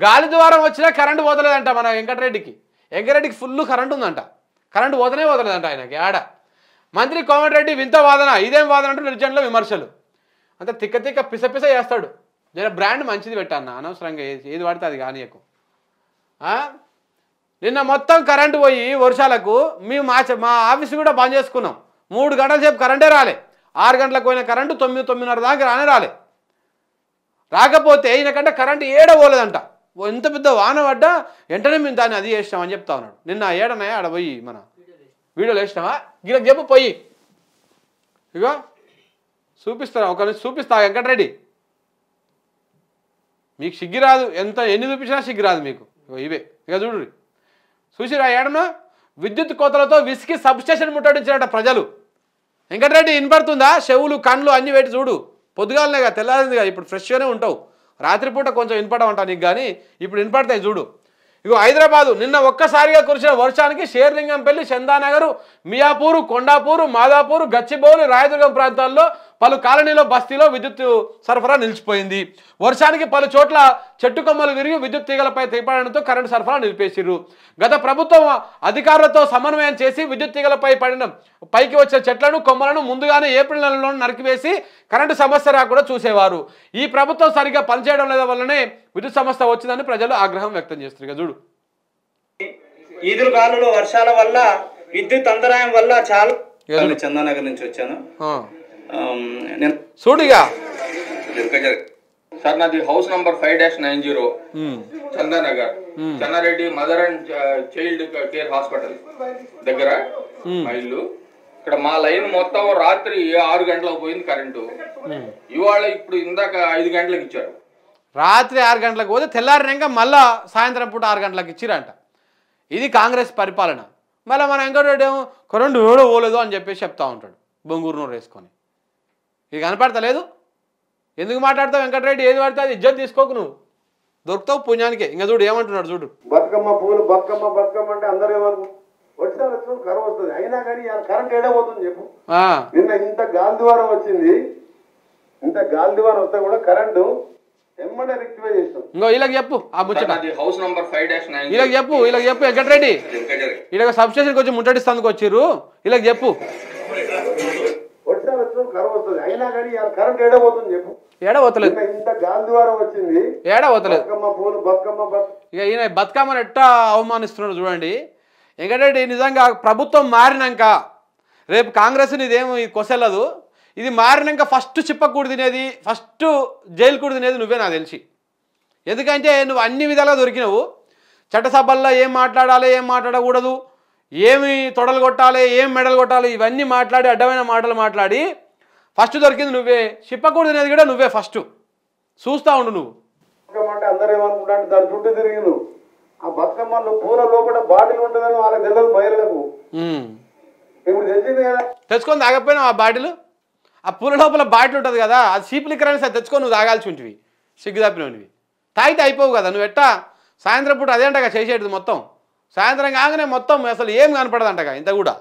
గాలి ద్వారం వచ్చినా కరెంటు పోతలేదంట మన వెంకటరెడ్డికి ఫుల్ కరెంటు ఉందంట. కరెంటు పోతలేదంట ఆయనకి ఆడ. మంత్రి కోమటిరెడ్డి వింత వాదన, ఇదేం వాదన అంటూ నిర్జన్లో విమర్శలు. అంత తిక్క పిస చేస్తాడు. జర బ్రాండ్ మంచిది పెట్టాను, అనవసరంగా ఏది పడితే అది కానీయకు. నిన్న మొత్తం కరెంటు పోయి వర్షాలకు మేము మా ఆఫీస్ కూడా బంద్ చేసుకున్నాం. 3 గంటల సేపు కరెంటే రాలే. 6 గంటలకు పోయిన కరెంటు 9:30 దాకా రాలే. రాకపోతే ఈయనకంటే కరెంటు పోలేదంట. ఎంత పెద్ద వాన పడ్డా వెంటనే మేము దాన్ని అది చేసినామని చెప్తా ఉన్నాడు. నిన్న ఏడన్నాయా ఆడ పోయి మన వీడియోలు వేసినావా? గిరకు చెప్పు పోయి ఇగో చూపిస్తాను, ఒక చూపిస్తా. వెంకటరెడ్డి మీకు సిగ్గిరాదు, ఎన్ని చూపించినా సిగ్గిరాదు మీకు. ఇవే ఇక చూడు, చూసిరా ఏడన్నా విద్యుత్ కోతలతో విసికి సబ్స్టేషన్ ముట్టడించినట్ట ప్రజలు. వెంకటరెడ్డి వినపడుతుందా? చెవులు కళ్ళు అన్ని పెట్టి చూడు. పొద్దుగాలనేగా తెల్లారిందిగా, ఇప్పుడు ఫ్రెష్గానే ఉంటావు. రాత్రిపూట కొంచెం వినపడమంటా నీకు, కానీ ఇప్పుడు వినపడతాయి చూడు. ఇగో హైదరాబాదు నిన్న ఒక్కసారిగా కురిసిన వర్షానికి షేర్లింగంపల్లి, చందానగర్, మియాపూరు, కొండాపూరు, మాదాపూరు, గచ్చిబౌలి, రాయదుర్గం ప్రాంతాల్లో పలు కాలనీలో బస్తీలో విద్యుత్ సరఫరా నిలిచిపోయింది. వర్షానికి పలు చోట్ల చెట్టు కొమ్మలు విరిగి విద్యుత్ తీగలపై తెగిపడడంతో కరెంటు సరఫరా నిలిపేసిర్రు. గత ప్రభుత్వం అధికారులతో సమన్వయం చేసి విద్యుత్ తీగలపై పైకి వచ్చిన చెట్లను కొమ్మలను ముందుగానే ఏప్రిల్ నెలలో నరికివేసి కరెంటు సమస్య రాకుండా చూసేవారు. ఈ ప్రభుత్వం సరిగ్గా పనిచేయడం లేదా వల్లనే విద్యుత్ సమస్య వచ్చిందని ప్రజలు ఆగ్రహం వ్యక్తం చేస్తున్నారు. చూడు, ఈదురుగాలులు వర్షాల వల్ల విద్యుత్ అంతరాయం వల్ల చాలా. చందానగర్ నుంచి వచ్చాను. చూడుగా సార్, నాది house number 5-90 Chandanagar, Chennareddy mother and child care hospital దగ్గర మా ఇల్లు. ఇక్కడ మా లైన్ మొత్తం రాత్రి 6 గంటలకు పోయింది కరెంటు. ఇవాళ ఇప్పుడు ఇందాక 5 గంటలకు ఇచ్చారు. రాత్రి 6 గంటలకు పోతే తెల్లారినాక మళ్ళా సాయంత్రం పూట 6 గంటలకు ఇచ్చిరంట. ఇది కాంగ్రెస్ పరిపాలన. మళ్ళీ మన వెంకటరెడ్డి ఏమో కరెంటు పోలేదు అని చెప్పేసి చెప్తా ఉంటాడు, బొంగూరు నోరు వేసుకొని. ఇది కనపడతలేదు. ఎందుకు మాట్లాడతావు వెంకటరెడ్డి? ఏది పడితే అది ఇజ్జత్ తీసుకోకు, నువ్వు దొరుకుతావు పుణ్యానికే. ఇంకా చూడు ఏమంటున్నాడు చూడు. బతుకమ్మ పూలు బతుకమ్మ అంటే అందరూ ఏమనుకో వచ్చి కరువు వస్తుంది, అయినా కానీ కరెంట్ ఏడబోతుంది చెప్పు. నిన్న ఇంత గాలి ద్వారం వచ్చింది, ఇంత గాలి ద్వారం వస్తే కూడా కరెంటు ఎమ్మడే రెక్టిఫై చేస్తాం. ఇంకో వీళ్ళకి చెప్పు ఆ ముచ్చట, హౌస్ నంబర్ 5-90 వీళ్ళకి చెప్పు వెంకటరెడ్డి ఇలా సబ్స్టేషన్కి వచ్చి ముట్టడిస్తానికి వచ్చిర్రు. వీళ్ళకి చెప్పు కరువు వస్తుంది, అయినా కానీ కరెంట్ ఏడబోతుంది చెప్పు. ఏడబోతలేదు, ఇంత గాలి ద్వారం వచ్చింది, ఏడబోతలేదు. బతుకమ్మ ఇక ఈయన బతుకమ్మను ఎట్టా అవమానిస్తున్నాడు చూడండి. వెంకటరెడ్డి నిజంగా ప్రభుత్వం మారినాక రేపు కాంగ్రెస్ ఇదేమో కొసెల్లదు. ఇది మారినాక ఫస్ట్ చిప్పకూడు తినేది, ఫస్ట్ జైలు కూడు తినేది నువ్వే నాకు తెలిసి. ఎందుకంటే నువ్వు అన్ని విధాలుగా దొరికినవు. చట్టసభల్లో ఏం మాట్లాడాలి, ఏం మాట్లాడకూడదు, ఏమి తొడలు కొట్టాలి, ఏం మెడలు కొట్టాలి, ఇవన్నీ మాట్లాడి అడ్డమైన మాటలు మాట్లాడి ఫస్ట్ దొరికింది నువ్వే. చిప్పకూడు తినేది కూడా నువ్వే ఫస్ట్. చూస్తూ ఉండు నువ్వు. అంటే అందరూ ఏమనుకుంటారు దాని చుట్టూ తిరిగి నువ్వు ఆ బతుకమ్మలో పూల లోపల బాటిల్ ఉంటుందని వాళ్ళకి తెలియదు మహిళలకు. ఇప్పుడు తెలిసింది కదా, తెచ్చుకొని తాగకపోయినావు ఆ బాటిల్. ఆ పూల లోపల బాటిల్ ఉంటుంది కదా, అది చీప్ లిక్కర్ అని సరే తెచ్చుకొని నువ్వు తాగాల్సి ఉంటివి, సిగ్గు తప్పినవి. తాగితే అయిపోవు కదా. నువ్వు ఎట్టా సాయంత్రం పూట అదే అంటగా చేసేది మొత్తం. సాయంత్రం కాగానే మొత్తం అసలు ఏం కనపడదంటగా, ఇంత కూడా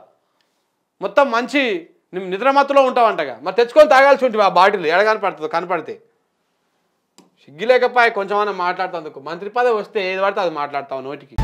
మొత్తం మంచి నిద్రమత్తులో ఉంటావంటగా. మరి తెచ్చుకొని తాగాల్సి ఉంటుంది ఆ బాటిల్. ఎడ కనపడితే సిగ్గు లేకపోయి కొంచెమన్నా మాట్లాడుతందుకు. మంత్రి పదవి వస్తే ఏది పడితే అది మాట్లాడతావు నోటికి.